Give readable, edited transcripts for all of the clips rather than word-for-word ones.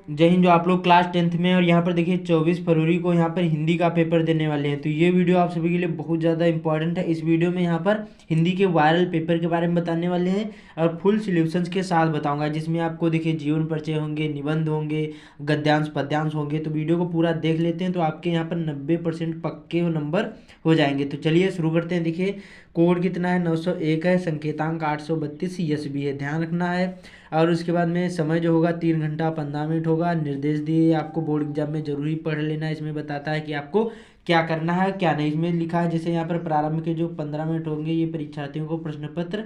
जय हिंद। जो आप लोग क्लास 10th में, और यहाँ पर देखिए 24 फरवरी को यहाँ पर हिंदी का पेपर देने वाले हैं, तो ये वीडियो आप सभी के लिए बहुत ज़्यादा इंपॉर्टेंट है। इस वीडियो में यहाँ पर हिंदी के वायरल पेपर के बारे में बताने वाले हैं और फुल सॉल्यूशंस के साथ बताऊंगा, जिसमें आपको देखिए जीवन परिचय होंगे, निबंध होंगे, गद्यांश पद्यांश होंगे। तो वीडियो को पूरा देख लेते हैं तो आपके यहाँ पर 90% पक्के नंबर हो जाएंगे। तो चलिए शुरू करते हैं। देखिए कोड कितना है, 901 है, संकेतांक 832 CSB है, ध्यान रखना है। और उसके बाद में समय जो होगा 3 घंटा 15 मिनट होगा। निर्देश दिए आपको बोर्ड एग्जाम में जरूरी पढ़ लेना है। इसमें बताता है कि आपको क्या करना है क्या नहीं। इसमें लिखा है जैसे यहाँ पर प्रारंभ के जो 15 मिनट होंगे ये परीक्षार्थियों को प्रश्न पत्र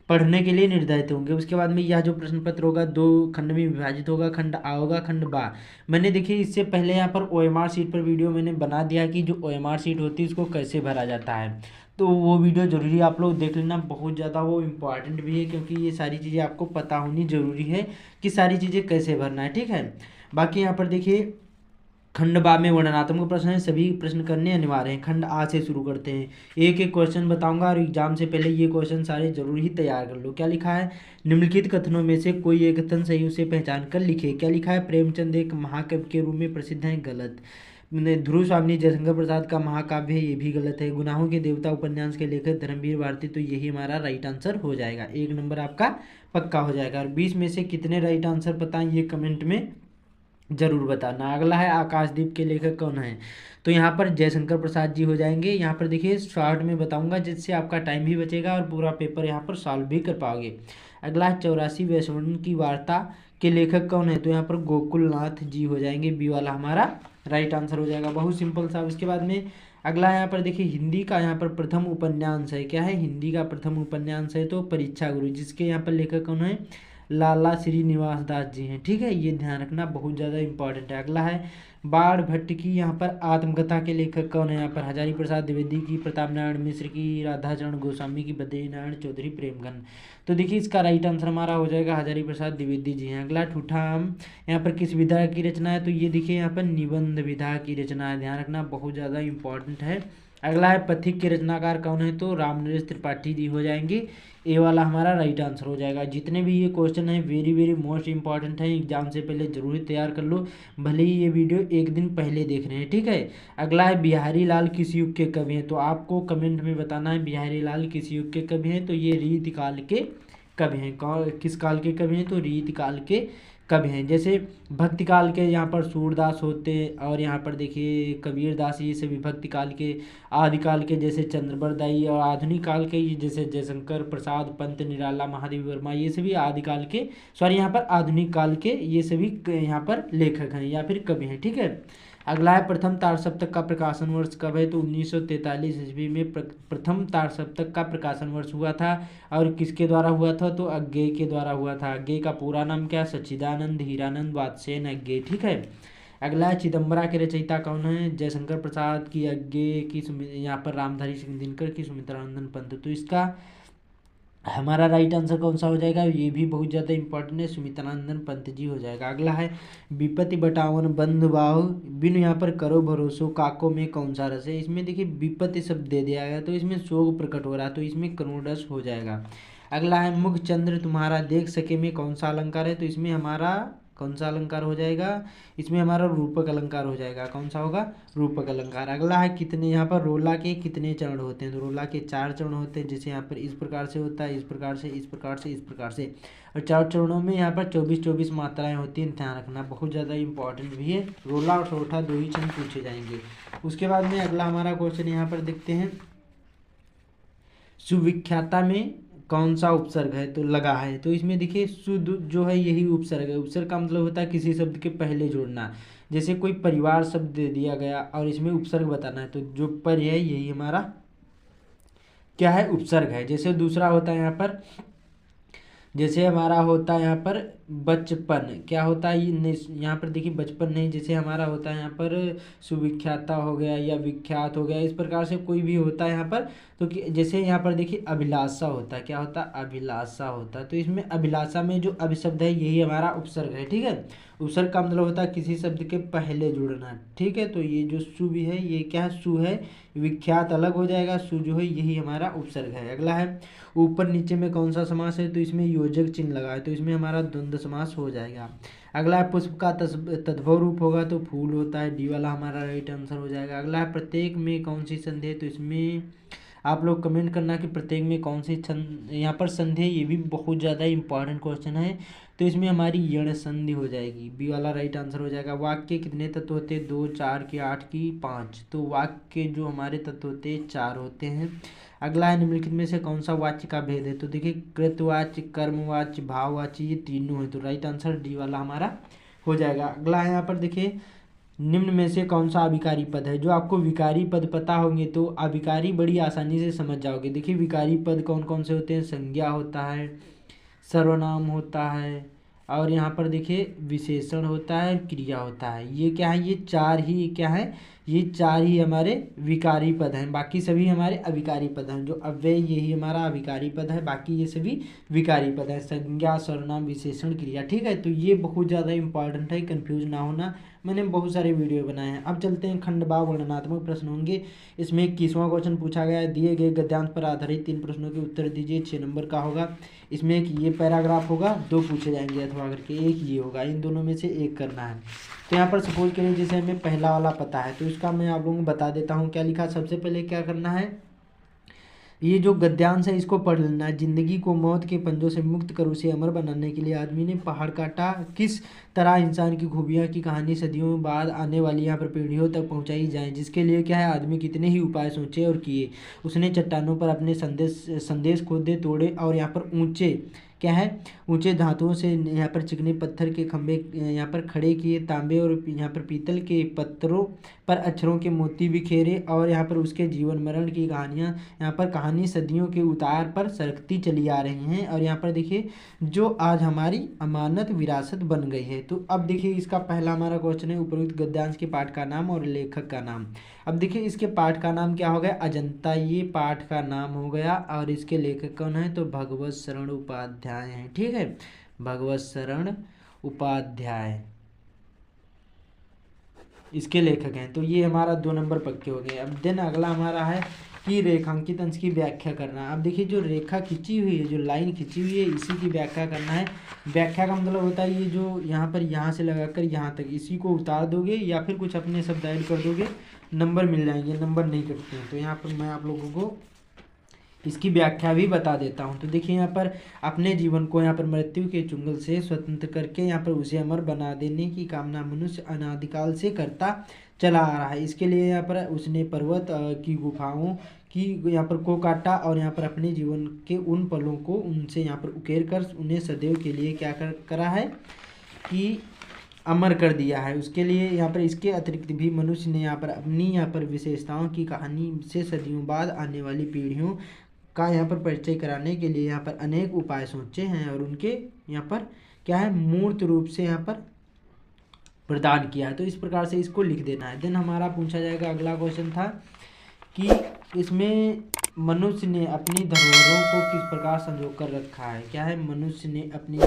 पढ़ने के लिए निर्धारित होंगे। उसके बाद में यह जो प्रश्न पत्र होगा 2 खंड में विभाजित होगा, खंड आ होगा, खंड बा। मैंने देखिए इससे पहले यहाँ पर OMR शीट पर वीडियो मैंने बना दिया कि जो OMR शीट होती है उसको कैसे भरा जाता है, तो वो वीडियो जरूरी आप लोग देख लेना। बहुत ज़्यादा वो इम्पॉर्टेंट भी है क्योंकि ये सारी चीज़ें आपको पता होनी जरूरी है कि सारी चीज़ें कैसे भरना है, ठीक है। बाकी यहाँ पर देखिए खंड बा में वर्णनात्मक प्रश्न है, सभी प्रश्न करने अनिवार्य हैं। खंड आ से शुरू करते हैं। एक एक क्वेश्चन बताऊंगा और एग्जाम से पहले ये क्वेश्चन सारे जरूर ही तैयार कर लो। क्या लिखा है, निम्नलिखित कथनों में से कोई एक कथन सही उसे पहचान कर लिखे। क्या लिखा है, प्रेमचंद एक महाकवि के रूप में प्रसिद्ध है, गलत। ध्रुव स्वामी जयशंकर प्रसाद का महाकाव्य है, ये भी गलत है। गुनाहों के देवता उपन्यास के लेखक धर्मवीर भारती, तो यही हमारा राइट आंसर हो जाएगा। 1 नंबर आपका पक्का हो जाएगा। और 20 में से कितने राइट आंसर पता है ये कमेंट में जरूर बताना। अगला है आकाशदीप के लेखक कौन है, तो यहाँ पर जयशंकर प्रसाद जी हो जाएंगे। यहाँ पर देखिए शॉर्ट में बताऊंगा जिससे आपका टाइम भी बचेगा और पूरा पेपर यहाँ पर सॉल्व भी कर पाओगे। अगला है 84 वैष्णव की वार्ता के लेखक कौन है, तो यहाँ पर गोकुलनाथ जी हो जाएंगे। बी वाला हमारा राइट आंसर हो जाएगा, बहुत सिंपल सा। उसके बाद में अगला यहाँ पर देखिए हिंदी का यहाँ पर प्रथम उपन्यास है। क्या है, हिंदी का प्रथम उपन्यास है तो परीक्षा गुरु, जिसके यहाँ पर लेखक कौन है, लाला श्रीनिवास दास जी हैं, ठीक है। ये ध्यान रखना, बहुत ज़्यादा इंपॉर्टेंट है। अगला है बाण भट्ट की यहाँ पर आत्मकथा के लेखक कौन है, यहाँ पर हजारी प्रसाद द्विवेदी की, प्रताप नारायण मिश्र की, राधाचरण गोस्वामी की, बद्री नारायण चौधरी प्रेमगन। तो देखिए इसका राइट आंसर हमारा हो जाएगा हजारी प्रसाद द्विवेदी जी हैं। अगला ठूठा आम यहाँ पर किस विधा की रचना है, तो ये देखिए यहाँ पर निबंध विधा की रचना है, ध्यान रखना, बहुत ज़्यादा इंपॉर्टेंट है। अगला है पथिक के रचनाकार कौन है, तो रामनरेश त्रिपाठी जी हो जाएंगे। ए वाला हमारा राइट आंसर हो जाएगा। जितने भी ये क्वेश्चन है वेरी वेरी मोस्ट इंपॉर्टेंट है, एग्जाम से पहले जरूर ही तैयार कर लो, भले ही ये वीडियो एक दिन पहले देख रहे हैं, ठीक है। अगला है बिहारी लाल किस युग के कवि हैं, तो आपको कमेंट में बताना है बिहारी लाल किस युग के कवि हैं, तो ये रीत काल के कवि हैं। किस काल के कवि हैं, तो रीत काल के कवि हैं। जैसे भक्ति काल के यहाँ पर सूरदास होते हैं, और यहाँ पर देखिए कबीर दास, ये सभी भक्ति काल के। आदिकाल के जैसे चंद्रबरदाई, और आधुनिक काल के ये जैसे जयशंकर प्रसाद, पंत निराला, महादेव वर्मा, ये सभी आदिकाल के, सॉरी यहाँ पर आधुनिक काल के ये सभी यहाँ पर लेखक हैं या फिर कवि हैं, ठीक है। अगला है प्रथम तार सप्तक का प्रकाशन वर्ष कब है, तो 1943 ईस्वी में प्रथम तार सप्तक का प्रकाशन वर्ष हुआ था। और किसके द्वारा हुआ था, तो अज्ञेय के द्वारा हुआ था। अज्ञेय का पूरा नाम क्या, सच्चिदानंद हीरानंद वात्स्ययन अज्ञेय, ठीक है। अगला है चिदम्बरा के रचयिता कौन है, जयशंकर प्रसाद की, अज्ञेय की, यहाँ पर रामधारी सिंह दिनकर की, सुमित्रानंदन पंत। तो इसका हमारा राइट आंसर कौन सा हो जाएगा, ये भी बहुत ज़्यादा इंपॉर्टेंट है, सुमित्रानंदन पंत जी हो जाएगा। अगला है विपत्ति बटावन बंधु बाहु बिन यहाँ पर करो भरोसो काको में कौन सा रस है। इसमें देखिए विपत्ति शब्द दे दिया गया तो इसमें शोक प्रकट हो रहा है, तो इसमें करुण रस हो जाएगा। अगला है मुख चंद्र तुम्हारा देख सके में कौन सा अलंकार है, तो इसमें हमारा कौन सा अलंकार हो जाएगा, इसमें हमारा रूपक अलंकार हो जाएगा। कौन सा होगा, रूपक अलंकार। अगला है कितने, यहाँ पर रोला के कितने चरण होते हैं, तो रोला के 4 चरण होते हैं। जैसे यहाँ पर इस प्रकार से होता है, इस प्रकार से, इस प्रकार से, इस प्रकार से, और 4 चरणों में यहाँ पर 24-24 मात्राएं होती हैं, ध्यान रखना, बहुत ज़्यादा इंपॉर्टेंट भी है। रोला और सोठा 2 ही चरण पूछे जाएंगे। उसके बाद में अगला हमारा क्वेश्चन यहाँ पर देखते हैं, सुविख्याता में कौन सा उपसर्ग है, तो लगा है। तो इसमें देखिए शुद्ध जो है यही उपसर्ग है। उपसर्ग का मतलब होता है किसी शब्द के पहले जोड़ना। जैसे कोई परिवार शब्द दे दिया गया और इसमें उपसर्ग बताना है, तो जो पर है यही हमारा क्या है, उपसर्ग है। जैसे दूसरा होता है यहाँ पर, जैसे हमारा होता है यहाँ पर बचपन, क्या होता है ये यहाँ पर देखिए बचपन नहीं, जैसे हमारा होता है यहाँ पर सुविख्याता हो गया या विख्यात हो गया, इस प्रकार से कोई भी होता है यहाँ पर। तो जैसे यहाँ पर देखिए अभिलाषा होता है, क्या होता है, अभिलाषा होता है। तो इसमें अभिलाषा में जो अभिशब्द है यही हमारा उपसर्ग है, ठीक है। उपसर्ग का मतलब होता है किसी शब्द के पहले जुड़ना, ठीक है। तो ये जो सु भी है ये क्या है, सु है। विख्यात अलग हो जाएगा, सु जो है यही हमारा उपसर्ग है। अगला है ऊपर नीचे में कौन सा समास है, तो इसमें योजक चिन्ह लगा है, तो इसमें हमारा द्वंद्व समास हो जाएगा। अगला है पुष्प का तद्भव रूप होगा तो फूल होता है, डी वाला हमारा राइट आंसर हो जाएगा। अगला है प्रत्येक में कौन सी संधि है, तो इसमें आप लोग कमेंट करना कि प्रत्येक में कौन सी यहाँ पर संधि है, ये भी बहुत ज़्यादा इंपॉर्टेंट क्वेश्चन है। तो इसमें हमारी यण संधि हो जाएगी, बी वाला राइट आंसर हो जाएगा। वाक्य के कितने तत्व होते हैं, 2, 4 की, 8 की, 5। तो वाक्य के जो हमारे तत्व होते हैं 4 होते हैं। अगला है निम्नलिखित में से कौन सा वाच्य का भेद है, तो देखिए कृतवाच्य, कर्मवाच्य, भाववाच्य, ये तीनों है। तो राइट आंसर डी वाला हमारा हो जाएगा। अगला है यहाँ पर देखिए निम्न में से कौन सा अभिकारी पद है। जो आपको विकारी पद पता होंगे तो अभिकारी बड़ी आसानी से समझ जाओगे। देखिए विकारी पद कौन कौन से होते हैं, संज्ञा होता है, सर्वनाम होता है, और यहाँ पर देखिए विशेषण होता है, क्रिया होता है। ये क्या है, ये चार ही क्या है, ये चार ही हमारे विकारी पद हैं, बाकी सभी हमारे अभिकारी पद हैं। जो अव्यय यही हमारा अभिकारी पद है, बाकी ये सभी विकारी पद हैं, संज्ञा, सर्वनाम, विशेषण, क्रिया। ठीक है, तो ये बहुत ज़्यादा इंपॉर्टेंट है, कंफ्यूज ना होना। मैंने बहुत सारे वीडियो बनाए हैं। अब चलते हैं खंड भाव वर्णनात्मक प्रश्न होंगे। इसमें 21वां क्वेश्चन पूछा गया है, दिए गए गद्यांश पर आधारित 3 प्रश्नों के उत्तर दीजिए। 6 नंबर का होगा। इसमें एक ये पैराग्राफ होगा, 2 पूछे जाएंगे अथवा करके, एक ये होगा, इन दोनों में से एक करना है। तो यहाँ पर सपोज करें जैसे हमें पहला वाला पता है, तो इसका मैं आप लोगों को बता देता हूँ क्या लिखा। सबसे पहले क्या करना है, ये जो गद्यांश है इसको पढ़ लेना है। जिंदगी को मौत के पंजों से मुक्त कर उसे अमर बनाने के लिए आदमी ने पहाड़ काटा। किस तरह इंसान की खूबियाँ की कहानी सदियों बाद आने वाली यहाँ पर पीढ़ियों तक पहुँचाई जाए, जिसके लिए क्या है आदमी कितने ही उपाय सोचे और किए। उसने चट्टानों पर अपने संदेश खोदे, तोड़े और यहाँ पर ऊंचे क्या है, ऊंचे धातुओं से यहाँ पर चिकने पत्थर के खंभे यहाँ पर खड़े किए। तांबे और यहाँ पर पीतल के पत्थरों पर अक्षरों के मोती बिखेरे, और यहाँ पर उसके जीवन मरण की कहानियाँ, यहाँ पर कहानी सदियों के उतार पर सरकती चली आ रही हैं। और यहाँ पर देखिए जो आज हमारी अमानत विरासत बन गई है। तो अब देखिए इसका पहला हमारा क्वेश्चन है, उपरोक्त गद्यांश के पाठ का नाम और लेखक का नाम। अब देखिए इसके पाठ का नाम क्या हो गया, अजंता, ये पाठ का नाम हो गया। और इसके लेखक कौन है, तो भगवत शरण उपाध्याय हैं। ठीक है, भगवत शरण उपाध्याय इसके लेखक हैं। तो ये हमारा 2 नंबर पक्के हो गए। अब देन अगला हमारा है कि रेखांकित अंश की व्याख्या करना। अब देखिए जो रेखा खींची हुई है, जो लाइन खींची हुई है, इसी की व्याख्या करना है। व्याख्या का मतलब होता है ये जो यहाँ पर यहाँ से लगाकर यहाँ तक, इसी को उतार दोगे या फिर कुछ अपने शब्द ऐड कर दोगे, नंबर मिल जाएंगे। नंबर नहीं कटते हैं। तो यहाँ पर मैं आप लोगों को इसकी व्याख्या भी बता देता हूँ। तो देखिए यहाँ पर अपने जीवन को यहाँ पर मृत्यु के चुंगल से स्वतंत्र करके यहाँ पर उसे अमर बना देने की कामना मनुष्य अनादिकाल से करता चला आ रहा है। इसके लिए यहाँ पर उसने पर्वत की गुफाओं की यहाँ पर को काटा, और यहाँ पर अपने जीवन के उन पलों को उनसे यहाँ पर उकेर कर उन्हें सदैव के लिए क्या करा है कि अमर कर दिया है। उसके लिए यहाँ पर इसके अतिरिक्त भी मनुष्य ने यहाँ पर अपनी यहाँ पर विशेषताओं की कहानी से सदियों बाद आने वाली पीढ़ियों का यहाँ पर परिचय कराने के लिए यहाँ पर अनेक उपाय सोचे हैं, और उनके यहाँ पर क्या है मूर्त रूप से यहाँ पर प्रदान किया है। तो इस प्रकार से इसको लिख देना है। देन हमारा पूछा जाएगा, अगला क्वेश्चन था कि इसमें मनुष्य ने अपनी धरोहरों को किस प्रकार संजो कर रखा है। क्या है, मनुष्य ने अपनी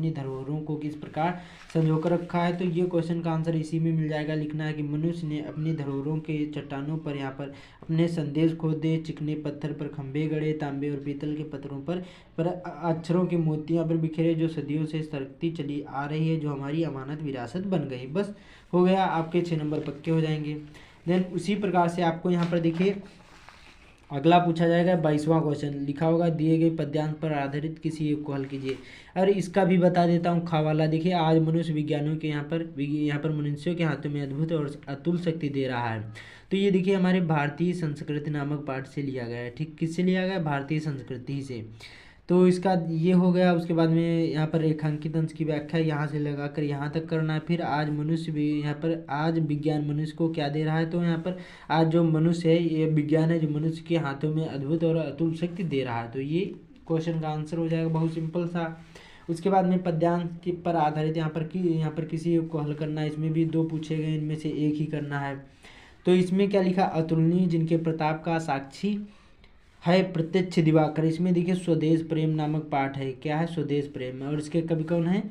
धरोहरों को किस प्रकार संजो कर रखा है। तो ये क्वेश्चन का आंसर इसी में मिल जाएगा। लिखना है कि मनुष्य ने अपनी धरोहरों के चट्टानों पर यहाँ पर अपने संदेश खोदे, चिकने पत्थर पर खंभे गड़े, तांबे और पीतल के पत्थरों पर अक्षरों के मोतियाँ पर बिखेरे, जो सदियों से सरकती चली आ रही है, जो हमारी अमानत विरासत बन गई। बस हो गया, आपके 6 नंबर पक्के हो जाएंगे। देन उसी प्रकार से आपको यहाँ पर देखिए अगला पूछा जाएगा 22वां क्वेश्चन। लिखा होगा दिए गए पद्यांश पर आधारित किसी एक को हल कीजिए। और इसका भी बता देता हूँ खा वाला। देखिए आज मनुष्य विज्ञानों के यहाँ पर मनुष्यों के हाथों में अद्भुत और अतुल शक्ति दे रहा है। तो ये देखिए हमारे भारतीय संस्कृति नामक पाठ से लिया गया है। ठीक, किससे लिया गया, भारतीय संस्कृति से। तो इसका ये हो गया। उसके बाद में यहाँ पर रेखांकित अंश की व्याख्या यहाँ से लगाकर यहाँ तक करना है। फिर आज मनुष्य भी यहाँ पर आज विज्ञान मनुष्य को क्या दे रहा है, तो यहाँ पर आज जो मनुष्य है, ये विज्ञान है जो मनुष्य के हाथों में अद्भुत और अतुल शक्ति दे रहा है। तो ये क्वेश्चन का आंसर हो जाएगा, बहुत सिंपल सा। उसके बाद में पद्यांश के पर आधारित यहाँ पर किसी एक को हल करना है। इसमें भी 2 पूछे गए, इनमें से एक ही करना है। तो इसमें क्या लिखा, अतुलनीय जिनके प्रताप का साक्षी है प्रत्यक्ष दिवाकर। इसमें देखिए स्वदेश प्रेम नामक पाठ है। क्या है, स्वदेश प्रेम। और इसके कवि कौन है,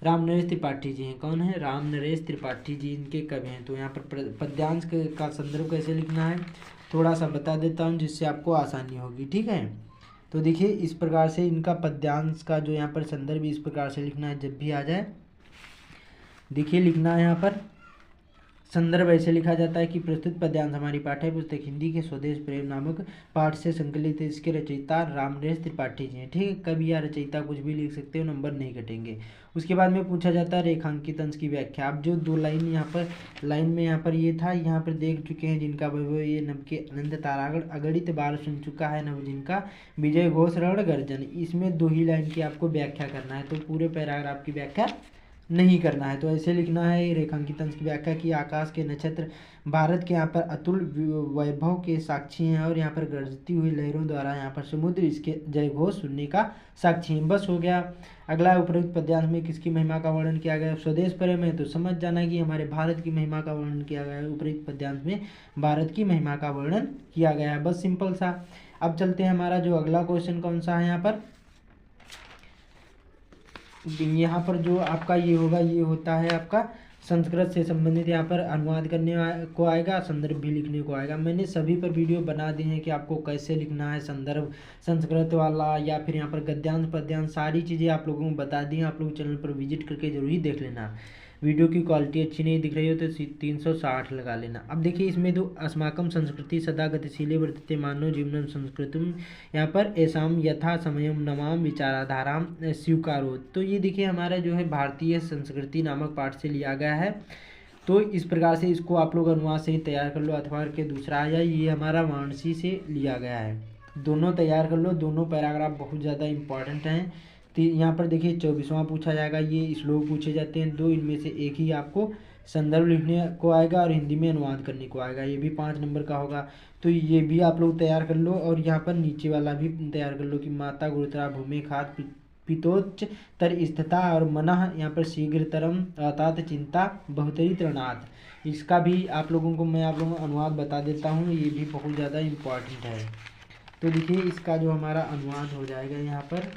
राम नरेश त्रिपाठी जी हैं। कौन है, राम नरेश त्रिपाठी जी इनके कवि हैं। तो यहाँ पर पद्यांश का संदर्भ कैसे लिखना है थोड़ा सा बता देता हूँ, जिससे आपको आसानी होगी। ठीक है, तो देखिए इस प्रकार से इनका पद्यांश का जो यहाँ पर संदर्भ इस प्रकार से लिखना है। जब भी आ जाए देखिए लिखना है यहाँ पर संदर्भ ऐसे लिखा जाता है कि प्रस्तुत पद्यांश हमारी पाठ्य पुस्तक हिंदी के स्वदेश प्रेम नामक पाठ से संकलित है। इसके रचयिता रामनरेश त्रिपाठी जी हैं। ठीक है, कभी या रचयिता कुछ भी लिख सकते हो, नंबर नहीं कटेंगे। उसके बाद में पूछा जाता है रेखांकित अंश की व्याख्या। अब जो 2 लाइन यहाँ पर लाइन में यहाँ पर ये था, यहाँ पर देख चुके हैं जिनका वैभव ये नभ के अनंत तारागण अगणित बार सुन चुका है नभ जिनका विजय घोष रण गर्जन। इसमें 2 ही लाइन की आपको व्याख्या करना है, तो पूरे पैराग्राफ की व्याख्या नहीं करना है। तो ऐसे लिखना है रेखांकित अंश की व्याख्या की आकाश के नक्षत्र भारत के यहाँ पर अतुल वैभव के साक्षी हैं और यहाँ पर गरजती हुई लहरों द्वारा यहाँ पर समुद्र इसके जय घोष सुनने का साक्षी है। बस हो गया। अगला उपरोक्त पद्यांश में किसकी महिमा का वर्णन किया गया है? स्वदेश प्रेम है तो समझ जाना कि हमारे भारत की महिमा का वर्णन किया गया है। उपरोक्त पद्यांश में भारत की महिमा का वर्णन किया गया है। बस सिंपल सा। अब चलते हैं, हमारा जो अगला क्वेश्चन कौन सा है यहाँ पर जो आपका ये होगा, ये होता है आपका संस्कृत से संबंधित। यहाँ पर अनुवाद करने को आएगा, संदर्भ भी लिखने को आएगा। मैंने सभी पर वीडियो बना दिए हैं कि आपको कैसे लिखना है संदर्भ संस्कृत वाला या फिर यहाँ पर गद्यांश पद्यांश, सारी चीज़ें आप लोगों को बता दी हैं। आप लोग चैनल पर विजिट करके जरूर ही देख लेना। वीडियो की क्वालिटी अच्छी नहीं दिख रही हो तो 360 लगा लेना। अब देखिए इसमें तो अस्माकम संस्कृति सदा गतिशीले वर्तते मानव जीवनम संस्कृतम, यहाँ पर ऐसाम यथा समयम नमाम विचाराधाराम स्वीकारो। तो ये देखिए हमारा जो है भारतीय संस्कृति नामक पाठ से लिया गया है। तो इस प्रकार से इसको आप लोग अनुवाद से ही तैयार कर लो अथवा के दूसरा आ जाए। ये हमारा वाराणसी से लिया गया है। दोनों तैयार कर लो, दोनों पैराग्राफ बहुत ज़्यादा इंपॉर्टेंट हैं। तो यहाँ पर देखिए 24वां पूछा जाएगा, ये श्लोक पूछे जाते हैं 2, इनमें से एक ही आपको संदर्भ लिखने को आएगा और हिंदी में अनुवाद करने को आएगा। ये भी 5 नंबर का होगा, तो ये भी आप लोग तैयार कर लो। और यहाँ पर नीचे वाला भी तैयार कर लो कि माता गुरुतरा भूमि खात पितोच्च तर स्थिता और मनः यहाँ पर शीघ्रतरम अतात चिंता बहुतरी तृणात्। इसका भी आप लोगों को मैं आप लोगों को अनुवाद बता देता हूँ, ये भी बहुत ज़्यादा इम्पॉर्टेंट है। तो देखिए इसका जो हमारा अनुवाद हो जाएगा यहाँ पर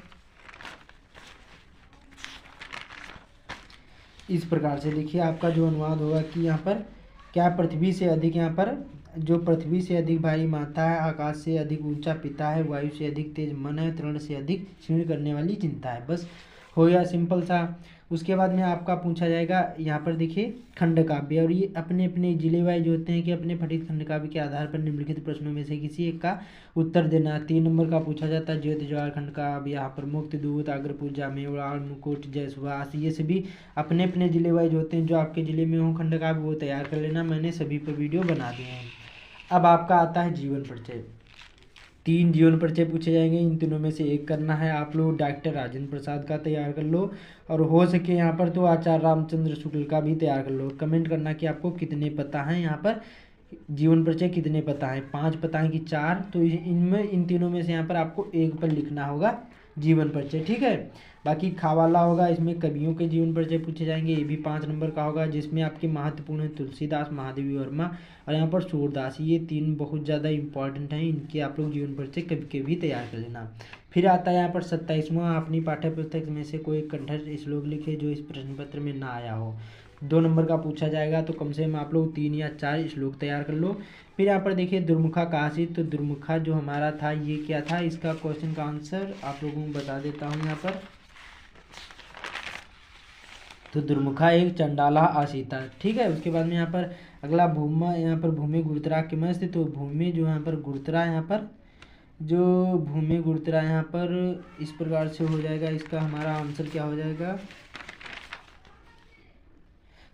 इस प्रकार से। देखिए आपका जो अनुवाद होगा कि यहाँ पर क्या पृथ्वी से अधिक, यहाँ पर जो पृथ्वी से अधिक भारी माता है, आकाश से अधिक ऊंचा पिता है, वायु से अधिक तेज मन है, तृण से अधिक क्षीण करने वाली चिंता है। बस हो गया सिंपल सा। उसके बाद में आपका पूछा जाएगा यहाँ पर देखिए खंड काव्य, और ये अपने अपने जिले वाइज होते हैं कि अपने पठित खंड काव्य के आधार पर निम्नलिखित प्रश्नों में से किसी एक का उत्तर देना। 3 नंबर का पूछा जाता है ज्योति जवाहर खंड काव्य, यहाँ पर मुक्त दूत अग्रपूजा मेवाड़ मुकुट जयसुभाष, ये सभी अपने अपने जिले वाइज होते हैं। जो आपके जिले में हो खंड काव्य वो तैयार कर लेना, मैंने सभी पर वीडियो बना दिए हैं। अब आपका आता है जीवन परिचय। 3 जीवन परिचय पूछे जाएंगे, इन तीनों में से एक करना है। आप लोग डॉक्टर राजेंद्र प्रसाद का तैयार कर लो, और हो सके यहाँ पर तो आचार्य रामचंद्र शुक्ल का भी तैयार कर लो। कमेंट करना कि आपको कितने पता हैं, यहाँ पर जीवन परिचय कितने पता है। 5 पता है कि 4, तो इनमें इन तीनों में से यहाँ पर आपको एक पर लिखना होगा जीवन परिचय। ठीक है, बाकी खावाला होगा, इसमें कवियों के जीवन परिचय पूछे जाएंगे, ये भी 5 नंबर का होगा, जिसमें आपके महत्वपूर्ण है तुलसीदास, महादेवी वर्मा और यहाँ पर सूरदास। ये 3 बहुत ज़्यादा इंपॉर्टेंट हैं, इनके आप लोग जीवन परिचय कवि के भी तैयार कर लेना। फिर आता है यहाँ पर 27वां, अपनी पाठ्य पुस्तक में से कोई कंठस्थ श्लोक लिखे जो इस प्रश्न पत्र में ना आया हो। 2 नंबर का पूछा जाएगा, तो कम से कम आप लोग 3 या 4 श्लोक तैयार कर लो। फिर यहाँ पर देखिए दुर्मुखा काशी, तो दुर्मुखा जो हमारा था ये क्या था, इसका क्वेश्चन का आंसर आप लोगों को बता देता हूँ यहाँ पर। तो दुर्मुखा एक चंडाला आसीता। ठीक है, उसके बाद में यहाँ पर अगला भूमा, यहाँ पर भूमि गुरुतरा के मस्त, तो भूमि जो यहाँ पर गुरुतरा, यहाँ पर जो भूमि गुरुतरा यहाँ पर इस प्रकार से हो जाएगा। इसका हमारा आंसर क्या हो जाएगा,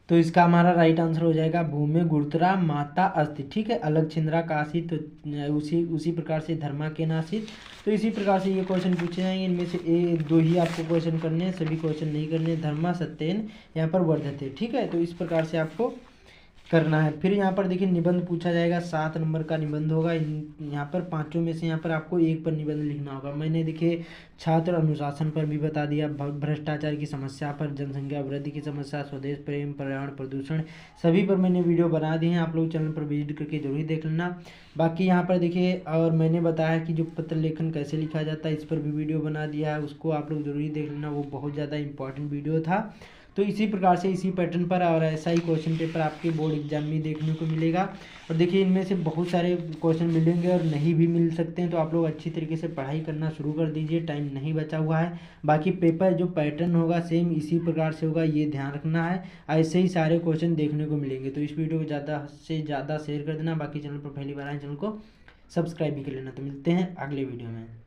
तो इसका हमारा राइट आंसर हो जाएगा भूमि गुरुतरा माता अस्ति। ठीक है, अलग छिंद्रा काशी, तो उसी प्रकार से धर्मा के नासित। तो इसी प्रकार से ये क्वेश्चन पूछे जाएंगे, इनमें से 2 ही आपको क्वेश्चन करने हैं, सभी क्वेश्चन नहीं करने। धर्मा सत्येन यहाँ पर वर्धते। ठीक है, तो इस प्रकार से आपको करना है। फिर यहाँ पर देखिए निबंध पूछा जाएगा, 7 नंबर का निबंध होगा। यहाँ पर 5 में से यहाँ पर आपको एक पर निबंध लिखना होगा। मैंने देखिए छात्र अनुशासन पर भी बता दिया, भ्रष्टाचार की समस्या पर, जनसंख्या वृद्धि की समस्या, स्वदेश प्रेम, पर्यावरण प्रदूषण, सभी पर मैंने वीडियो बना दिए हैं। आप लोग चैनल पर विजिट करके जरूर देख लेना। बाकी यहाँ पर देखिए, और मैंने बताया कि जो पत्र लेखन कैसे लिखा जाता है, इस पर भी वीडियो बना दिया है, उसको आप लोग जरूर देख लेना, वो बहुत ज़्यादा इंपॉर्टेंट वीडियो था। तो इसी प्रकार से इसी पैटर्न पर और ऐसा ही क्वेश्चन पेपर आपके बोर्ड एग्जाम में देखने को मिलेगा। और देखिए इनमें से बहुत सारे क्वेश्चन मिलेंगे और नहीं भी मिल सकते हैं, तो आप लोग अच्छी तरीके से पढ़ाई करना शुरू कर दीजिए, टाइम नहीं बचा हुआ है। बाकी पेपर जो पैटर्न होगा सेम इसी प्रकार से होगा, ये ध्यान रखना है। ऐसे ही सारे क्वेश्चन देखने को मिलेंगे। तो इस वीडियो को ज़्यादा से ज़्यादा शेयर कर देना। बाकी चैनल पर पहली बार आए चैनल को सब्सक्राइब भी कर लेना। तो मिलते हैं अगले वीडियो में।